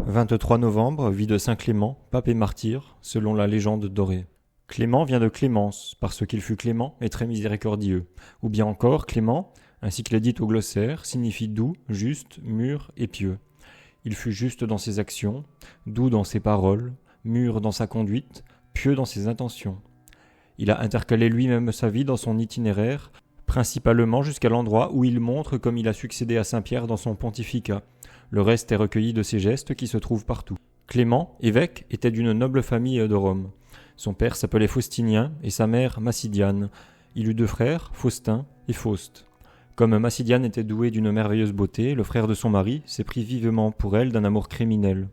23 novembre, vie de saint Clément, pape et martyr, selon la légende dorée. Clément vient de Clémence, parce qu'il fut clément et très miséricordieux. Ou bien encore, Clément, ainsi qu'il est dit au glossaire, signifie doux, juste, mûr et pieux. Il fut juste dans ses actions, doux dans ses paroles, mûr dans sa conduite, pieux dans ses intentions. Il a intercalé lui-même sa vie dans son itinéraire, principalement jusqu'à l'endroit où il montre comme il a succédé à Saint-Pierre dans son pontificat. Le reste est recueilli de ses gestes qui se trouvent partout. Clément, évêque, était d'une noble famille de Rome. Son père s'appelait Faustinien et sa mère Massidiane. Il eut 2 frères, Faustin et Fauste. Comme Massidiane était douée d'une merveilleuse beauté, le frère de son mari s'éprit vivement pour elle d'un amour criminel.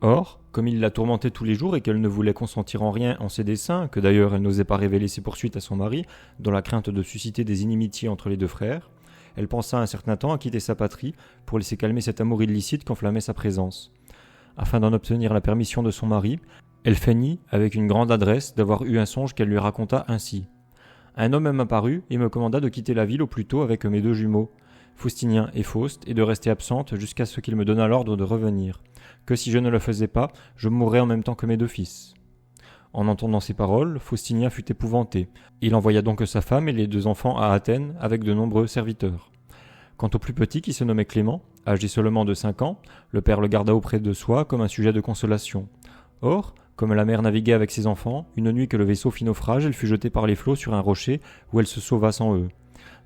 Or, comme il la tourmentait tous les jours et qu'elle ne voulait consentir en rien en ses desseins, que d'ailleurs elle n'osait pas révéler ses poursuites à son mari, dans la crainte de susciter des inimitiés entre les 2 frères, elle pensa un certain temps à quitter sa patrie pour laisser calmer cet amour illicite qu'enflammait sa présence. Afin d'en obtenir la permission de son mari, elle feignit, avec une grande adresse, d'avoir eu un songe qu'elle lui raconta ainsi. « Un homme m'apparut et me commanda de quitter la ville au plus tôt avec mes 2 jumeaux, Faustinien et Fauste, et de rester absente jusqu'à ce qu'il me donnât l'ordre de revenir. Que si je ne le faisais pas, je mourrais en même temps que mes 2 fils. » En entendant ces paroles, Faustinien fut épouvanté. Il envoya donc sa femme et les 2 enfants à Athènes avec de nombreux serviteurs. Quant au plus petit qui se nommait Clément, âgé seulement de 5 ans, le père le garda auprès de soi comme un sujet de consolation. Or, comme la mère naviguait avec ses enfants, une nuit que le vaisseau fit naufrage, elle fut jetée par les flots sur un rocher où elle se sauva sans eux.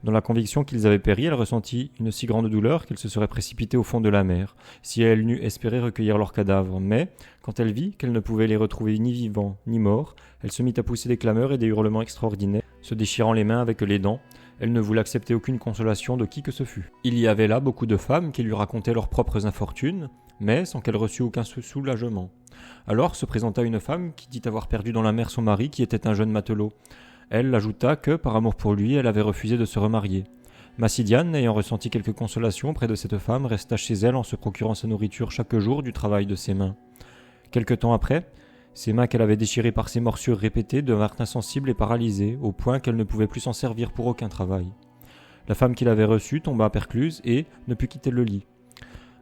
Dans la conviction qu'ils avaient péri, elle ressentit une si grande douleur qu'elle se serait précipitée au fond de la mer, si elle n'eût espéré recueillir leurs cadavres. Mais, quand elle vit qu'elle ne pouvait les retrouver ni vivants ni morts, elle se mit à pousser des clameurs et des hurlements extraordinaires, se déchirant les mains avec les dents. Elle ne voulait accepter aucune consolation de qui que ce fût. Il y avait là beaucoup de femmes qui lui racontaient leurs propres infortunes, mais sans qu'elle reçût aucun soulagement. Alors se présenta une femme qui dit avoir perdu dans la mer son mari qui était un jeune matelot. Elle ajouta que, par amour pour lui, elle avait refusé de se remarier. Massidiane, ayant ressenti quelque consolation près de cette femme, resta chez elle en se procurant sa nourriture chaque jour du travail de ses mains. Quelque temps après, ses mains qu'elle avait déchirées par ses morsures répétées devinrent insensibles et paralysées, au point qu'elle ne pouvait plus s'en servir pour aucun travail. La femme qui l'avait reçue tomba percluse et ne put quitter le lit.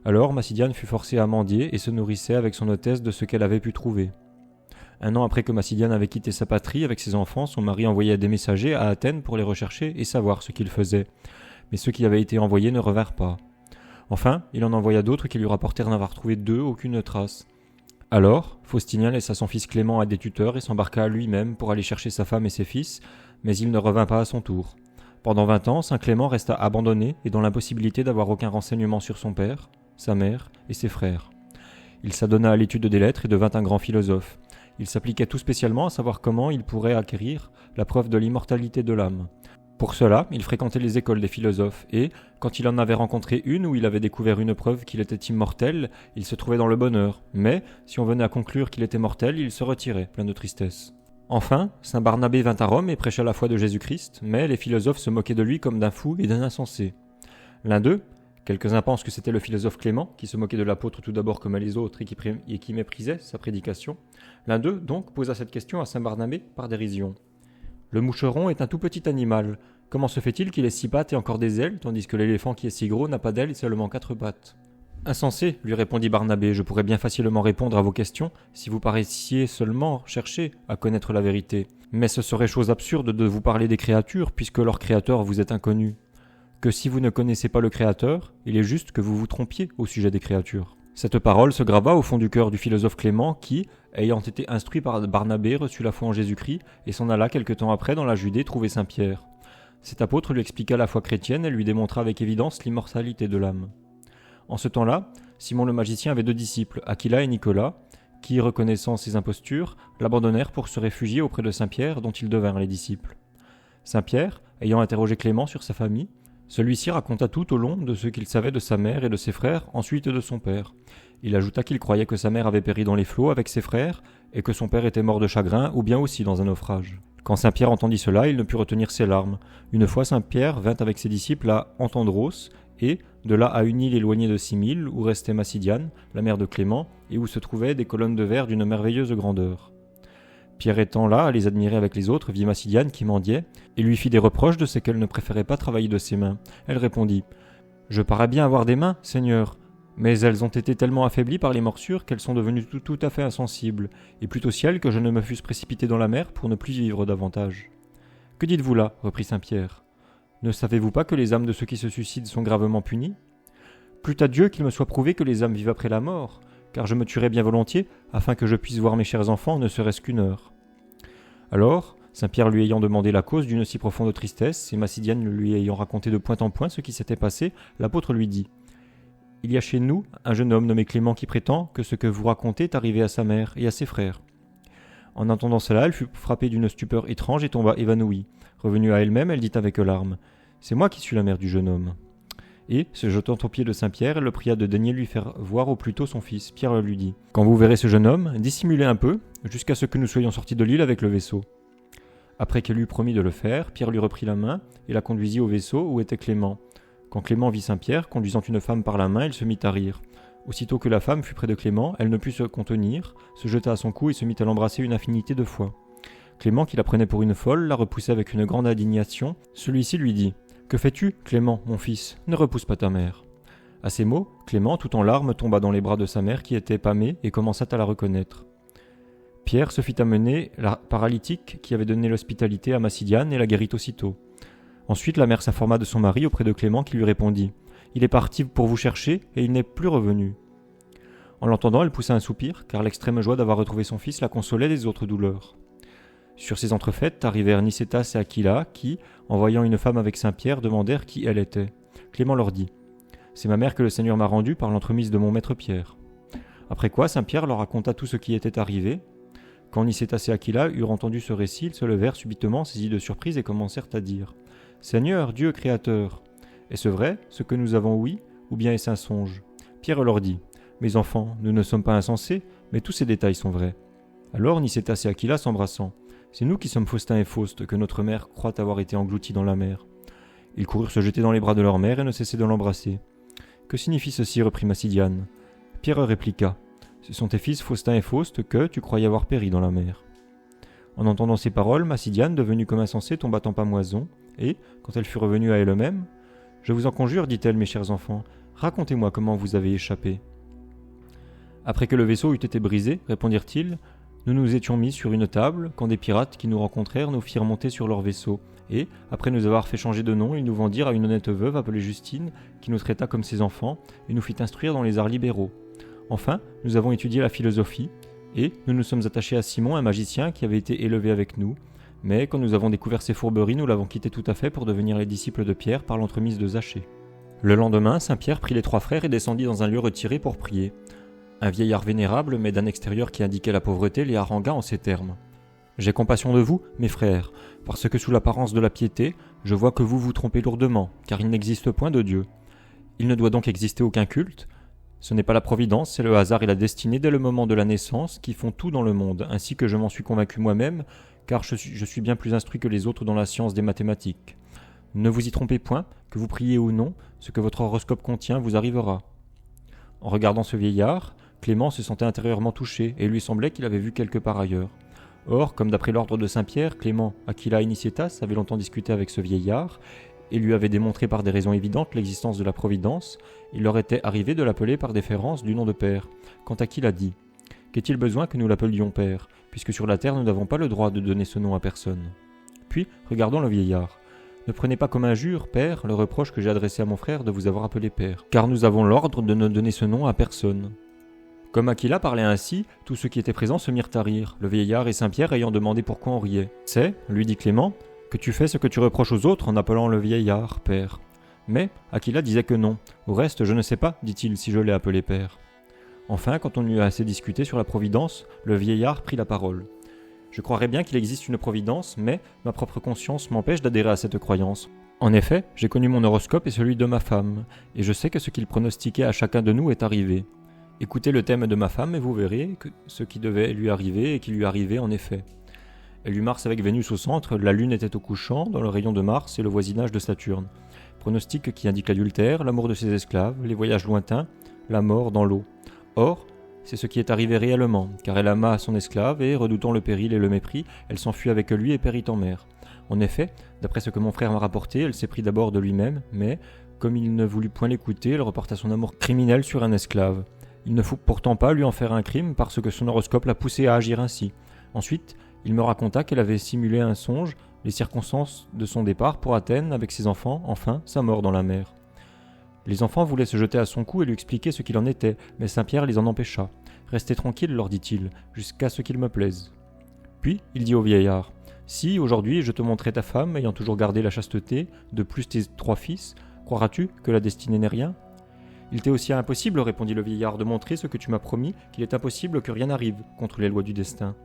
Alors Massidiane fut forcée à mendier et se nourrissait avec son hôtesse de ce qu'elle avait pu trouver. 1 an après que Massidiane avait quitté sa patrie avec ses enfants, son mari envoya des messagers à Athènes pour les rechercher et savoir ce qu'ils faisaient. Mais ceux qui avaient été envoyés ne revinrent pas. Enfin, il en envoya d'autres qui lui rapportèrent n'avoir trouvé d'eux aucune trace. Alors, Faustinien laissa son fils Clément à des tuteurs et s'embarqua lui-même pour aller chercher sa femme et ses fils, mais il ne revint pas à son tour. Pendant 20 ans, saint Clément resta abandonné et dans l'impossibilité d'avoir aucun renseignement sur son père, sa mère et ses frères. Il s'adonna à l'étude des lettres et devint un grand philosophe. Il s'appliquait tout spécialement à savoir comment il pourrait acquérir la preuve de l'immortalité de l'âme. Pour cela, il fréquentait les écoles des philosophes et, quand il en avait rencontré une où il avait découvert une preuve qu'il était immortel, il se trouvait dans le bonheur. Mais, si on venait à conclure qu'il était mortel, il se retirait, plein de tristesse. Enfin, saint Barnabé vint à Rome et prêcha la foi de Jésus-Christ, mais les philosophes se moquaient de lui comme d'un fou et d'un insensé. L'un d'eux, quelques-uns pensent que c'était le philosophe Clément, qui se moquait de l'apôtre tout d'abord comme les autres et qui méprisait sa prédication. L'un d'eux, donc, posa cette question à saint Barnabé par dérision. « Le moucheron est un tout petit animal. Comment se fait-il qu'il ait 6 pattes et encore des ailes, tandis que l'éléphant qui est si gros n'a pas d'ailes et seulement 4 pattes ?» « Insensé, lui répondit Barnabé, je pourrais bien facilement répondre à vos questions si vous paraissiez seulement chercher à connaître la vérité. Mais ce serait chose absurde de vous parler des créatures, puisque leur créateur vous est inconnu. Que si vous ne connaissez pas le Créateur, il est juste que vous vous trompiez au sujet des créatures. » Cette parole se grava au fond du cœur du philosophe Clément qui, ayant été instruit par Barnabé, reçut la foi en Jésus-Christ et s'en alla quelque temps après dans la Judée trouver saint Pierre. Cet apôtre lui expliqua la foi chrétienne et lui démontra avec évidence l'immortalité de l'âme. En ce temps-là, Simon le magicien avait 2 disciples, Aquila et Nicolas, qui, reconnaissant ses impostures, l'abandonnèrent pour se réfugier auprès de saint Pierre dont ils devinrent les disciples. Saint Pierre, ayant interrogé Clément sur sa famille, celui-ci raconta tout au long de ce qu'il savait de sa mère et de ses frères, ensuite de son père. Il ajouta qu'il croyait que sa mère avait péri dans les flots avec ses frères et que son père était mort de chagrin ou bien aussi dans un naufrage. Quand saint Pierre entendit cela, il ne put retenir ses larmes. Une fois saint Pierre vint avec ses disciples à Antandros et, de là à une île éloignée de 6000 où restait Massidiane, la mère de Clément, et où se trouvaient des colonnes de verre d'une merveilleuse grandeur. Pierre étant là, à les admirer avec les autres, vit Massidiane qui mendiait, et lui fit des reproches de ce qu'elle ne préférait pas travailler de ses mains. Elle répondit « Je parais bien avoir des mains, Seigneur, Mais elles ont été tellement affaiblies par les morsures qu'elles sont devenues tout à fait insensibles, et plût au ciel que je ne me fusse précipité dans la mer pour ne plus vivre davantage. » « Que dites-vous là » reprit Saint-Pierre. « Ne savez-vous pas que les âmes de ceux qui se suicident sont gravement punies ? Plût à Dieu qu'il me soit prouvé que les âmes vivent après la mort, car je me tuerais bien volontiers, afin que je puisse voir mes chers enfants ne serait-ce qu'une heure. » Alors, Saint-Pierre lui ayant demandé la cause d'une si profonde tristesse, et Massidiane lui ayant raconté de point en point ce qui s'était passé, l'apôtre lui dit « Il y a chez nous un jeune homme nommé Clément qui prétend que ce que vous racontez est arrivé à sa mère et à ses frères. » En entendant cela, elle fut frappée d'une stupeur étrange et tomba évanouie. Revenue à elle-même, elle dit avec larmes « C'est moi qui suis la mère du jeune homme. » Et, se jetant aux pieds de Saint-Pierre, elle le pria de daigner lui faire voir au plus tôt son fils. Pierre lui dit « Quand vous verrez ce jeune homme, dissimulez un peu, jusqu'à ce que nous soyons sortis de l'île avec le vaisseau. » Après qu'elle eut promis de le faire, Pierre lui reprit la main et la conduisit au vaisseau où était Clément. Quand Clément vit Saint-Pierre, conduisant une femme par la main, il se mit à rire. Aussitôt que la femme fut près de Clément, elle ne put se contenir, se jeta à son cou et se mit à l'embrasser une infinité de fois. Clément, qui la prenait pour une folle, la repoussait avec une grande indignation. Celui-ci lui dit « Que fais-tu, Clément, mon fils ? Ne repousse pas ta mère. » À ces mots, Clément, tout en larmes, tomba dans les bras de sa mère qui était pâmée et commença à la reconnaître. Pierre se fit amener la paralytique qui avait donné l'hospitalité à Massidiane et la guérit aussitôt. Ensuite, la mère s'informa de son mari auprès de Clément qui lui répondit « Il est parti pour vous chercher et il n'est plus revenu. » En l'entendant, elle poussa un soupir, car l'extrême joie d'avoir retrouvé son fils la consolait des autres douleurs. Sur ces entrefaites arrivèrent Nicétas et Aquila qui, en voyant une femme avec Saint-Pierre, demandèrent qui elle était. Clément leur dit « C'est ma mère que le Seigneur m'a rendue par l'entremise de mon maître Pierre. » Après quoi, Saint-Pierre leur raconta tout ce qui était arrivé. Quand Nicétas et Aquila eurent entendu ce récit, ils se levèrent subitement, saisis de surprise, et commencèrent à dire « Seigneur, Dieu créateur, est-ce vrai, ce que nous avons ouï, ou bien est-ce un songe ?» Pierre leur dit « Mes enfants, nous ne sommes pas insensés, mais tous ces détails sont vrais. » Alors Nicétas et Aquila s'embrassant « C'est nous qui sommes Faustin et Fauste, que notre mère croit avoir été engloutie dans la mer. » Ils coururent se jeter dans les bras de leur mère et ne cessaient de l'embrasser. « Que signifie ceci ?» reprit Massidiane. Pierre répliqua « Ce sont tes fils Faustin et Fauste que tu croyais avoir péri dans la mer. » En entendant ces paroles, Massidiane, devenue comme insensée, tomba en pâmoison, et, quand elle fut revenue à elle-même, « Je vous en conjure, dit-elle, mes chers enfants, racontez-moi comment vous avez échappé. » Après que le vaisseau eut été brisé, répondirent-ils, nous nous étions mis sur une table, quand des pirates qui nous rencontrèrent nous firent monter sur leur vaisseau, et, après nous avoir fait changer de nom, ils nous vendirent à une honnête veuve appelée Justine, qui nous traita comme ses enfants, et nous fit instruire dans les arts libéraux. Enfin, nous avons étudié la philosophie, et nous nous sommes attachés à Simon, un magicien qui avait été élevé avec nous, mais quand nous avons découvert ses fourberies, nous l'avons quitté tout à fait pour devenir les disciples de Pierre par l'entremise de Zachée. Le lendemain, Saint-Pierre prit les trois frères et descendit dans un lieu retiré pour prier. Un vieillard vénérable, mais d'un extérieur qui indiquait la pauvreté, les harangua en ces termes. « J'ai compassion de vous, mes frères, parce que sous l'apparence de la piété, je vois que vous vous trompez lourdement, car il n'existe point de Dieu. Il ne doit donc exister aucun culte. Ce n'est pas la providence, c'est le hasard et la destinée dès le moment de la naissance qui font tout dans le monde, ainsi que je m'en suis convaincu moi-même, car je suis bien plus instruit que les autres dans la science des mathématiques. Ne vous y trompez point, que vous priez ou non, ce que votre horoscope contient vous arrivera. » En regardant ce vieillard, Clément se sentait intérieurement touché, et il lui semblait qu'il avait vu quelque part ailleurs. Or, comme d'après l'ordre de Saint-Pierre, Clément, Aquila et Nicétas avaient longtemps discuté avec ce vieillard, et lui avaient démontré par des raisons évidentes l'existence de la providence, il leur était arrivé de l'appeler par déférence du nom de père. Quand Aquila dit « Qu'est-il besoin que nous l'appelions père, puisque sur la terre nous n'avons pas le droit de donner ce nom à personne ?» Puis, regardons le vieillard. « Ne prenez pas comme injure, père, le reproche que j'ai adressé à mon frère de vous avoir appelé père, car nous avons l'ordre de ne donner ce nom à personne. » Comme Aquila parlait ainsi, tous ceux qui étaient présents se mirent à rire, le vieillard et Saint-Pierre ayant demandé pourquoi on riait. « C'est, lui dit Clément, que tu fais ce que tu reproches aux autres en appelant le vieillard père. » Mais Aquila disait que non. Au reste, je ne sais pas, dit-il, si je l'ai appelé père. Enfin, quand on eut assez discuté sur la providence, le vieillard prit la parole. « Je croirais bien qu'il existe une providence, mais ma propre conscience m'empêche d'adhérer à cette croyance. En effet, j'ai connu mon horoscope et celui de ma femme, et je sais que ce qu'il pronostiquait à chacun de nous est arrivé. Écoutez le thème de ma femme et vous verrez que ce qui devait lui arriver et qui lui arrivait en effet. Elle eut Mars avec Vénus au centre, la Lune était au couchant, dans le rayon de Mars et le voisinage de Saturne. Pronostic qui indique l'adultère, l'amour de ses esclaves, les voyages lointains, la mort dans l'eau. Or, c'est ce qui est arrivé réellement, car elle ama son esclave et, redoutant le péril et le mépris, elle s'enfuit avec lui et périt en mer. En effet, d'après ce que mon frère m'a rapporté, elle s'est pris d'abord de lui-même, mais, Comme il ne voulut point l'écouter, elle reporta son amour criminel sur un esclave. Il ne faut pourtant pas lui en faire un crime parce que son horoscope l'a poussé à agir ainsi. Ensuite, il me raconta qu'elle avait simulé un songe, les circonstances de son départ pour Athènes avec ses enfants, enfin sa mort dans la mer. Les enfants voulaient se jeter à son cou et lui expliquer ce qu'il en était, mais Saint-Pierre les en empêcha. « Restez tranquilles, leur dit-il, jusqu'à ce qu'il me plaise. » Puis il dit au vieillard : « Si, aujourd'hui, je te montrais ta femme, ayant toujours gardé la chasteté, de plus tes 3 fils, croiras-tu que la destinée n'est rien ? » « Il t'est aussi impossible, répondit le vieillard, de montrer ce que tu m'as promis, qu'il est impossible que rien n'arrive contre les lois du destin. »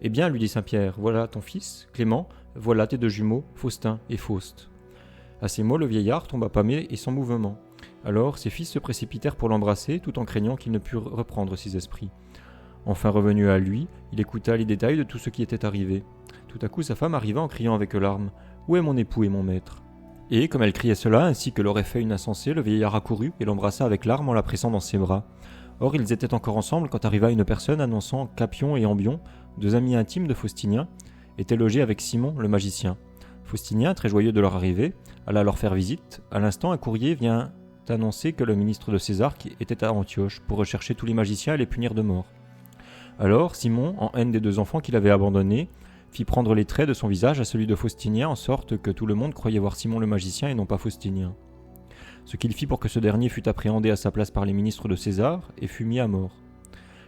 « Eh bien, lui dit Saint-Pierre, voilà ton fils, Clément, voilà tes 2 jumeaux, Faustin et Faust. » À ces mots, le vieillard tomba pâmé et sans mouvement. Alors ses fils se précipitèrent pour l'embrasser, tout en craignant qu'il ne pût reprendre ses esprits. Enfin revenu à lui, il écouta les détails de tout ce qui était arrivé. Tout à coup, sa femme arriva en criant avec larmes : « Où est mon époux et mon maître ?» Et, comme elle criait cela, ainsi que l'aurait fait une insensée, le vieillard accourut et l'embrassa avec larmes en la pressant dans ses bras. Or, ils étaient encore ensemble quand arriva une personne annonçant qu'Apion et Ambion, 2 amis intimes de Faustinien, étaient logés avec Simon, le magicien. Faustinien, très joyeux de leur arrivée, alla leur faire visite. À l'instant, un courrier vient annoncer que le ministre de César était à Antioche pour rechercher tous les magiciens et les punir de mort. Alors, Simon, en haine des 2 enfants qu'il avait abandonnés, fit prendre les traits de son visage à celui de Faustinien, en sorte que tout le monde croyait voir Simon le magicien et non pas Faustinien. Ce qu'il fit pour que ce dernier fût appréhendé à sa place par les ministres de César et fut mis à mort.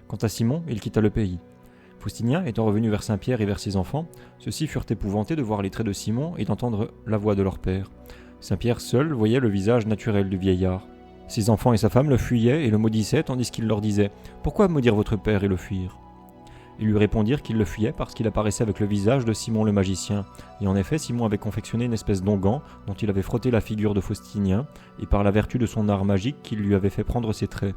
Quant à Simon, il quitta le pays. Faustinien étant revenu vers Saint-Pierre et vers ses enfants, ceux-ci furent épouvantés de voir les traits de Simon et d'entendre la voix de leur père. Saint-Pierre seul voyait le visage naturel du vieillard. Ses enfants et sa femme le fuyaient et le maudissaient tandis qu'il leur disait « Pourquoi maudire votre père et le fuir ?» Ils lui répondirent qu'il le fuyait parce qu'il apparaissait avec le visage de Simon le magicien. Et en effet, Simon avait confectionné une espèce d'onguent dont il avait frotté la figure de Faustinien, et par la vertu de son art magique qu'il lui avait fait prendre ses traits.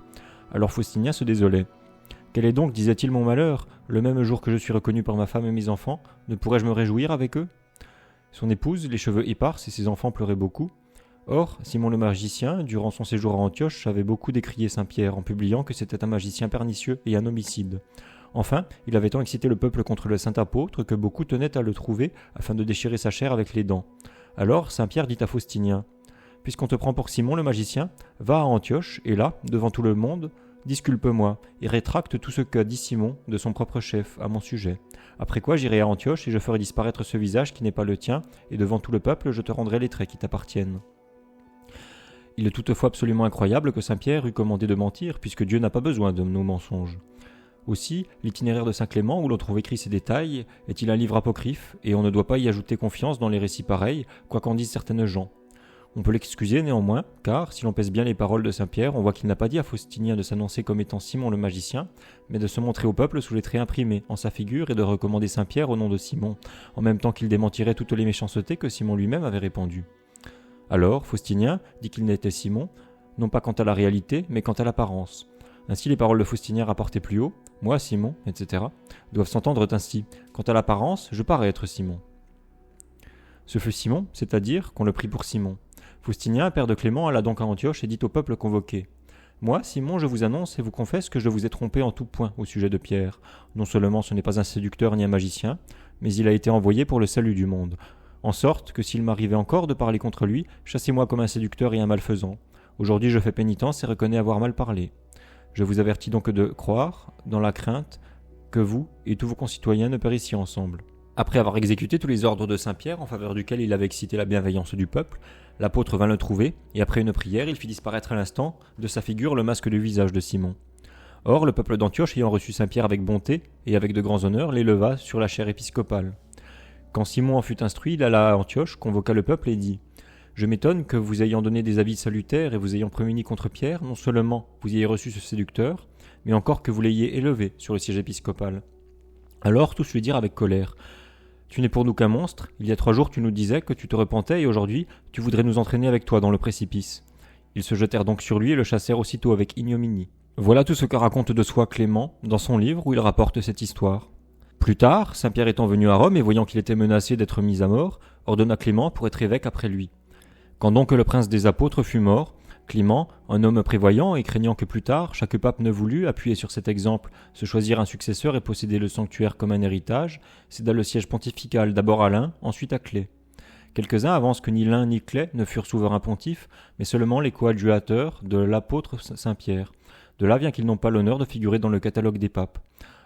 Alors Faustinien se désolait. « Quel est donc, disait-il, mon malheur ? Le même jour que je suis reconnu par ma femme et mes enfants, ne pourrais-je me réjouir avec eux ?» Son épouse, les cheveux épars, et ses enfants pleuraient beaucoup. Or, Simon le magicien, durant son séjour à Antioche, avait beaucoup décrié Saint-Pierre en publiant que c'était un magicien pernicieux et un homicide. Enfin, il avait tant excité le peuple contre le saint apôtre que beaucoup tenaient à le trouver afin de déchirer sa chair avec les dents. Alors Saint-Pierre dit à Faustinien : « Puisqu'on te prend pour Simon le magicien, va à Antioche et là, devant tout le monde, disculpe-moi et rétracte tout ce qu'a dit Simon de son propre chef à mon sujet. Après quoi j'irai à Antioche et je ferai disparaître ce visage qui n'est pas le tien et devant tout le peuple je te rendrai les traits qui t'appartiennent. » Il est toutefois absolument incroyable que Saint-Pierre eût commandé de mentir puisque Dieu n'a pas besoin de nos mensonges. Aussi, l'itinéraire de Saint Clément, où l'on trouve écrit ces détails, est-il un livre apocryphe, et on ne doit pas y ajouter confiance dans les récits pareils, quoi qu'en disent certaines gens. On peut l'excuser néanmoins, car, si l'on pèse bien les paroles de Saint-Pierre, on voit qu'il n'a pas dit à Faustinien de s'annoncer comme étant Simon le magicien, mais de se montrer au peuple sous les traits imprimés, en sa figure, et de recommander Saint-Pierre au nom de Simon, en même temps qu'il démentirait toutes les méchancetés que Simon lui-même avait répandues. Alors, Faustinien dit qu'il n'était Simon, non pas quant à la réalité, mais quant à l'apparence. Ainsi, les paroles de Faustinien rapportées plus haut, moi, Simon, etc., doivent s'entendre ainsi. Quant à l'apparence, je parais être Simon. Ce fut Simon, c'est-à-dire qu'on le prit pour Simon. Faustinien, père de Clément, alla donc à Antioche et dit au peuple convoqué : « Moi, Simon, je vous annonce et vous confesse que je vous ai trompé en tout point au sujet de Pierre. Non seulement ce n'est pas un séducteur ni un magicien, mais il a été envoyé pour le salut du monde. En sorte que s'il m'arrivait encore de parler contre lui, chassez-moi comme un séducteur et un malfaisant. Aujourd'hui je fais pénitence et reconnais avoir mal parlé. Je vous avertis donc de croire, dans la crainte, que vous et tous vos concitoyens ne périssiez ensemble. » Après avoir exécuté tous les ordres de Saint-Pierre en faveur duquel il avait excité la bienveillance du peuple, l'apôtre vint le trouver, et après une prière, il fit disparaître à l'instant de sa figure le masque du visage de Simon. Or, le peuple d'Antioche ayant reçu Saint-Pierre avec bonté et avec de grands honneurs, l'éleva sur la chaire épiscopale. Quand Simon en fut instruit, il alla à Antioche, convoqua le peuple et dit : « Je m'étonne que vous ayant donné des avis salutaires et vous ayant prémuni contre Pierre, non seulement vous ayez reçu ce séducteur, mais encore que vous l'ayez élevé sur le siège épiscopal. » Alors tous lui dirent avec colère : « Tu n'es pour nous qu'un monstre, il y a 3 jours tu nous disais que tu te repentais et aujourd'hui tu voudrais nous entraîner avec toi dans le précipice. » Ils se jetèrent donc sur lui et le chassèrent aussitôt avec ignominie. Voilà tout ce que raconte de soi Clément dans son livre où il rapporte cette histoire. Plus tard, Saint-Pierre étant venu à Rome et voyant qu'il était menacé d'être mis à mort, ordonna Clément pour être évêque après lui. Quand donc le prince des apôtres fut mort, Clément, un homme prévoyant et craignant que plus tard, chaque pape ne voulût, appuyé sur cet exemple, se choisir un successeur et posséder le sanctuaire comme un héritage, céda le siège pontifical d'abord à l'un, ensuite à Clé. Quelques-uns avancent que ni l'un ni Clay ne furent souverains pontifes, mais seulement les coadjuvateurs de l'apôtre Saint-Pierre. De là vient qu'ils n'ont pas l'honneur de figurer dans le catalogue des papes.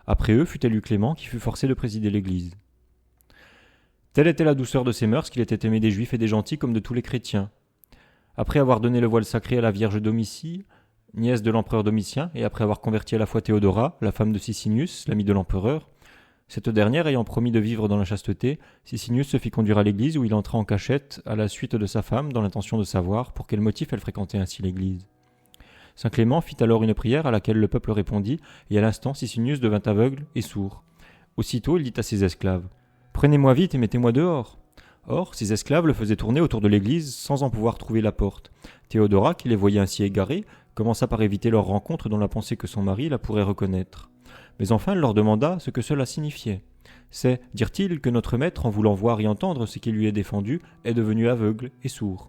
Après eux fut élu Clément qui fut forcé de présider l'Église. Telle était la douceur de ses mœurs qu'il était aimé des Juifs et des gentils comme de tous les chrétiens. Après avoir donné le voile sacré à la Vierge Domitie, nièce de l'empereur Domitien, et après avoir converti à la foi Théodora, la femme de Sicinius, l'ami de l'empereur, cette dernière ayant promis de vivre dans la chasteté, Sicinius se fit conduire à l'église où il entra en cachette à la suite de sa femme dans l'intention de savoir pour quel motif elle fréquentait ainsi l'église. Saint Clément fit alors une prière à laquelle le peuple répondit, et à l'instant Sicinius devint aveugle et sourd. Aussitôt il dit à ses esclaves « Prenez-moi vite et mettez-moi dehors !» Or, ses esclaves le faisaient tourner autour de l'église sans en pouvoir trouver la porte. Théodora, qui les voyait ainsi égarés, commença par éviter leur rencontre dans la pensée que son mari la pourrait reconnaître. Mais enfin elle leur demanda ce que cela signifiait. C'est, dirent-ils, que notre maître, en voulant voir et entendre ce qui lui est défendu, est devenu aveugle et sourd.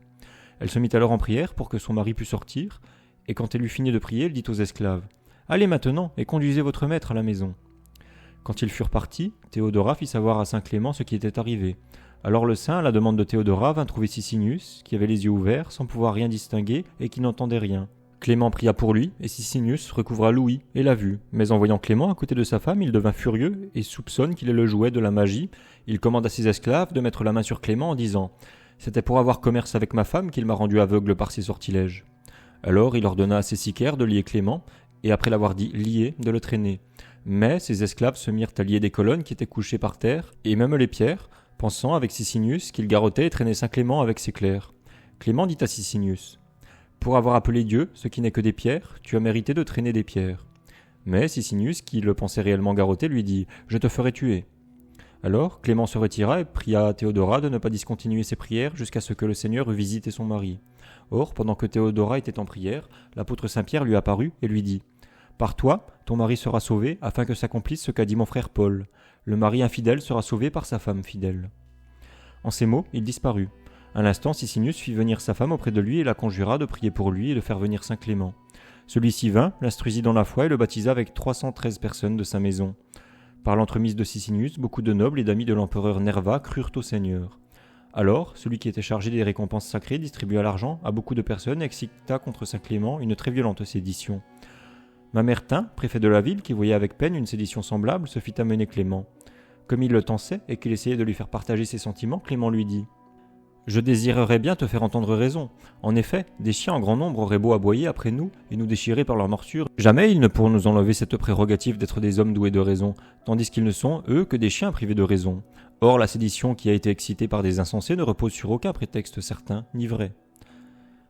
Elle se mit alors en prière pour que son mari pût sortir, et quand elle eut fini de prier, elle dit aux esclaves « Allez maintenant et conduisez votre maître à la maison. » Quand ils furent partis, Théodora fit savoir à saint Clément ce qui était arrivé. Alors le saint, à la demande de Théodora, vint trouver Sicinius, qui avait les yeux ouverts, sans pouvoir rien distinguer et qui n'entendait rien. Clément pria pour lui, et Sicinius recouvra l'ouïe et la vue. Mais en voyant Clément à côté de sa femme, il devint furieux et soupçonne qu'il est le jouet de la magie. Il commande à ses esclaves de mettre la main sur Clément en disant « C'était pour avoir commerce avec ma femme qu'il m'a rendu aveugle par ses sortilèges. » Alors il ordonna à ses sicaires de lier Clément, et après l'avoir dit lié, de le traîner. Mais ses esclaves se mirent à lier des colonnes qui étaient couchées par terre, et même les pierres, pensant avec Sicinius qu'il garrottait et traînait saint Clément avec ses clercs. Clément dit à Sicinius « Pour avoir appelé Dieu, ce qui n'est que des pierres, tu as mérité de traîner des pierres. » Mais Sicinius, qui le pensait réellement garrotter, lui dit « Je te ferai tuer. » Alors Clément se retira et pria Théodora de ne pas discontinuer ses prières jusqu'à ce que le Seigneur eût visité son mari. Or, pendant que Théodora était en prière, l'apôtre Saint-Pierre lui apparut et lui dit « Par toi, ton mari sera sauvé, afin que s'accomplisse ce qu'a dit mon frère Paul. Le mari infidèle sera sauvé par sa femme fidèle. » En ces mots, il disparut. À l'instant, Sicinius fit venir sa femme auprès de lui et la conjura de prier pour lui et de faire venir saint Clément. Celui-ci vint, l'instruisit dans la foi et le baptisa avec 313 personnes de sa maison. Par l'entremise de Sicinius, beaucoup de nobles et d'amis de l'empereur Nerva crurent au Seigneur. Alors, celui qui était chargé des récompenses sacrées distribua l'argent à beaucoup de personnes et excita contre saint Clément une très violente sédition. Mamertin, préfet de la ville, qui voyait avec peine une sédition semblable, se fit amener Clément. Comme il le tensait et qu'il essayait de lui faire partager ses sentiments, Clément lui dit « Je désirerais bien te faire entendre raison. En effet, des chiens en grand nombre auraient beau aboyer après nous et nous déchirer par leurs morsures. Jamais ils ne pourront nous enlever cette prérogative d'être des hommes doués de raison, tandis qu'ils ne sont, eux, que des chiens privés de raison. Or, la sédition qui a été excitée par des insensés ne repose sur aucun prétexte certain ni vrai. »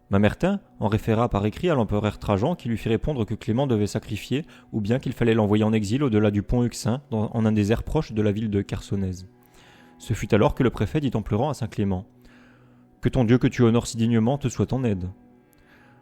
Mamertin en référa par écrit à l'empereur Trajan qui lui fit répondre que Clément devait sacrifier ou bien qu'il fallait l'envoyer en exil au-delà du pont Euxin en un désert proche de la ville de Chersonèse. Ce fut alors que le préfet dit en pleurant à saint Clément « Que ton Dieu que tu honores si dignement te soit en aide. »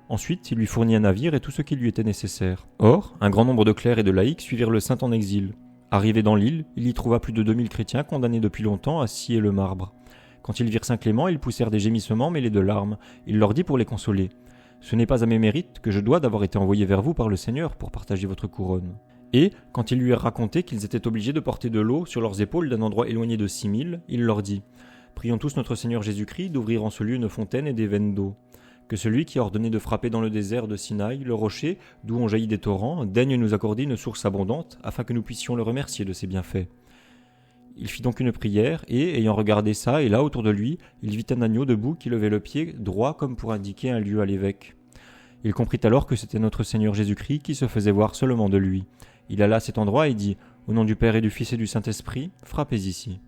Ensuite, il lui fournit un navire et tout ce qui lui était nécessaire. Or, un grand nombre de clercs et de laïcs suivirent le saint en exil. Arrivé dans l'île, il y trouva plus de 2000 chrétiens condamnés depuis longtemps à scier le marbre. Quand ils virent saint Clément, ils poussèrent des gémissements mêlés de larmes. Il leur dit pour les consoler « Ce n'est pas à mes mérites que je dois d'avoir été envoyé vers vous par le Seigneur pour partager votre couronne. » Et, quand ils lui eurent raconté qu'ils étaient obligés de porter de l'eau sur leurs épaules d'un endroit éloigné de 6000, il leur dit « Prions tous notre Seigneur Jésus-Christ d'ouvrir en ce lieu une fontaine et des veines d'eau. Que celui qui a ordonné de frapper dans le désert de Sinaï le rocher, d'où ont jailli des torrents, daigne nous accorder une source abondante, afin que nous puissions le remercier de ses bienfaits. » Il fit donc une prière, et, ayant regardé ça et là autour de lui, il vit un agneau debout qui levait le pied droit comme pour indiquer un lieu à l'évêque. Il comprit alors que c'était notre Seigneur Jésus-Christ qui se faisait voir seulement de lui. Il alla à cet endroit et dit « Au nom du Père et du Fils et du Saint-Esprit, frappez ici. »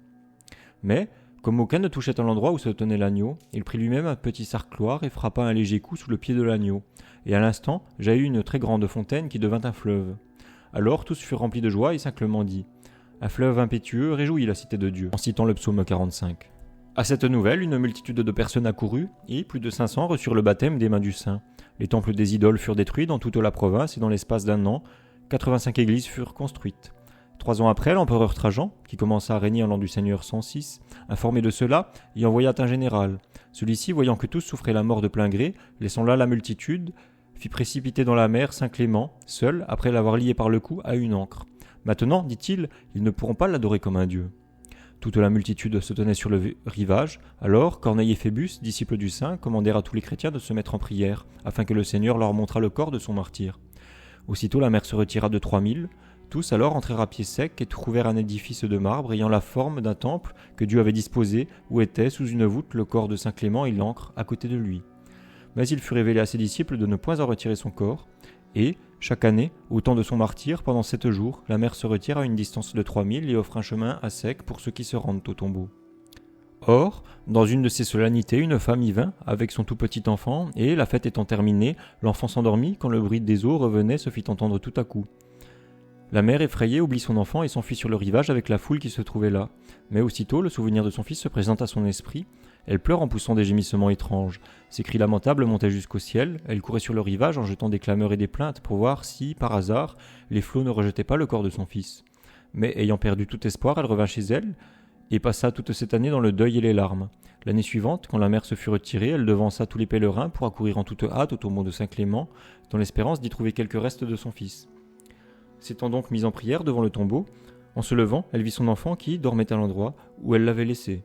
Mais, comme aucun ne touchait à l'endroit où se tenait l'agneau, il prit lui-même un petit sarcloir et frappa un léger coup sous le pied de l'agneau. Et à l'instant, jaillit une très grande fontaine qui devint un fleuve. Alors tous furent remplis de joie et saint Clément dit « Un fleuve impétueux réjouit la cité de Dieu », en citant le psaume 45. À cette nouvelle, une multitude de personnes accourut, et plus de 500 reçurent le baptême des mains du saint. Les temples des idoles furent détruits dans toute la province, et dans l'espace d'un an, 85 églises furent construites. 3 ans après, l'empereur Trajan, qui commença à régner en l'an du Seigneur 106, informé de cela, y envoya un général. Celui-ci, voyant que tous souffraient la mort de plein gré, laissant là la multitude, fit précipiter dans la mer saint Clément, seul, après l'avoir lié par le cou à une ancre. Maintenant, dit-il, ils ne pourront pas l'adorer comme un dieu. Toute la multitude se tenait sur le rivage. Alors Corneille et Phébus, disciples du saint, commandèrent à tous les chrétiens de se mettre en prière, afin que le Seigneur leur montrât le corps de son martyr. Aussitôt la mer se retira de 3000. Tous alors entrèrent à pied sec et trouvèrent un édifice de marbre ayant la forme d'un temple que Dieu avait disposé, où était, sous une voûte, le corps de saint Clément et l'ancre à côté de lui. Mais il fut révélé à ses disciples de ne point en retirer son corps, et, chaque année, au temps de son martyr, pendant 7 jours, la mer se retire à une distance de 3000 et offre un chemin à sec pour ceux qui se rendent au tombeau. Or, dans une de ces solennités, une femme y vint, avec son tout petit enfant, et, la fête étant terminée, l'enfant s'endormit quand le bruit des eaux revenait se fit entendre tout à coup. La mère, effrayée, oublie son enfant et s'enfuit sur le rivage avec la foule qui se trouvait là. Mais aussitôt, le souvenir de son fils se présente à son esprit. Elle pleure en poussant des gémissements étranges. Ses cris lamentables montaient jusqu'au ciel. Elle courait sur le rivage en jetant des clameurs et des plaintes pour voir si, par hasard, les flots ne rejetaient pas le corps de son fils. Mais ayant perdu tout espoir, elle revint chez elle et passa toute cette année dans le deuil et les larmes. L'année suivante, quand la mère se fut retirée, elle devança tous les pèlerins pour accourir en toute hâte au tombeau de saint Clément, dans l'espérance d'y trouver quelques restes de son fils. S'étant donc mise en prière devant le tombeau, en se levant, elle vit son enfant qui dormait à l'endroit où elle l'avait laissé.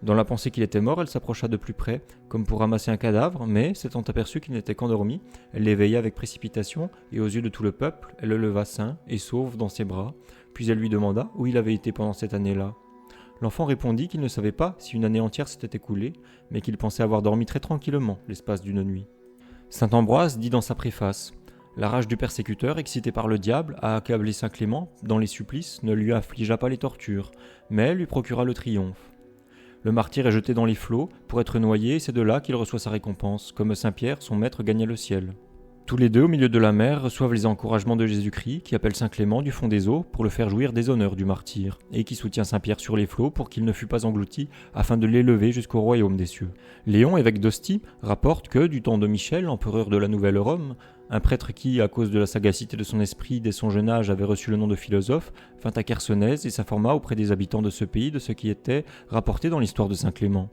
Dans la pensée qu'il était mort, elle s'approcha de plus près, comme pour ramasser un cadavre, mais, s'étant aperçue qu'il n'était qu'endormi, elle l'éveilla avec précipitation, et aux yeux de tout le peuple, elle le leva sain et sauve dans ses bras, puis elle lui demanda où il avait été pendant cette année-là. L'enfant répondit qu'il ne savait pas si une année entière s'était écoulée, mais qu'il pensait avoir dormi très tranquillement l'espace d'une nuit. Saint Ambroise dit dans sa préface: la rage du persécuteur, excité par le diable, a accablé saint Clément dans les supplices, ne lui affligea pas les tortures, mais lui procura le triomphe. Le martyr est jeté dans les flots pour être noyé, et c'est de là qu'il reçoit sa récompense, comme saint Pierre, son maître, gagna le ciel. Tous les deux, au milieu de la mer, reçoivent les encouragements de Jésus-Christ, qui appelle saint Clément du fond des eaux pour le faire jouir des honneurs du martyr, et qui soutient saint Pierre sur les flots pour qu'il ne fût pas englouti, afin de l'élever jusqu'au royaume des cieux. Léon, évêque d'Ostie, rapporte que, du temps de Michel, empereur de la Nouvelle Rome, un prêtre qui, à cause de la sagacité de son esprit, dès son jeune âge avait reçu le nom de philosophe, vint à Chersonèse et s'informa auprès des habitants de ce pays de ce qui était rapporté dans l'histoire de saint Clément.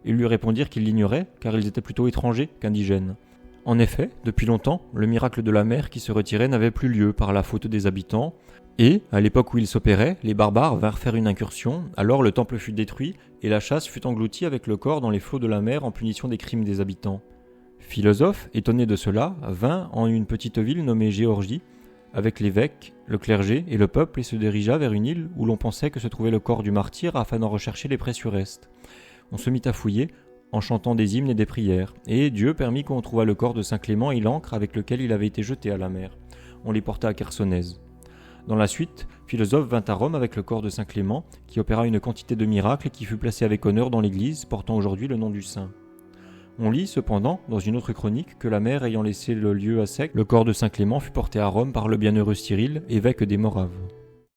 Ils lui répondirent qu'ils l'ignoraient, car ils étaient plutôt étrangers qu'indigènes. En effet, depuis longtemps, le miracle de la mer qui se retirait n'avait plus lieu par la faute des habitants, et, à l'époque où il s'opérait, les barbares vinrent faire une incursion, alors le temple fut détruit, et la chasse fut engloutie avec le corps dans les flots de la mer en punition des crimes des habitants. Philosophe, étonné de cela, vint en une petite ville nommée Géorgie, avec l'évêque, le clergé et le peuple, et se dirigea vers une île où l'on pensait que se trouvait le corps du martyr afin d'en rechercher les précieux restes. On se mit à fouiller, en chantant des hymnes et des prières, et Dieu permit qu'on trouva le corps de saint Clément et l'ancre avec lequel il avait été jeté à la mer. On les porta à Chersonèse. Dans la suite, Philosophe vint à Rome avec le corps de saint Clément, qui opéra une quantité de miracles et qui fut placé avec honneur dans l'église, portant aujourd'hui le nom du saint. On lit cependant, dans une autre chronique, que la mer ayant laissé le lieu à sec, le corps de saint Clément fut porté à Rome par le bienheureux Cyril, évêque des Moraves.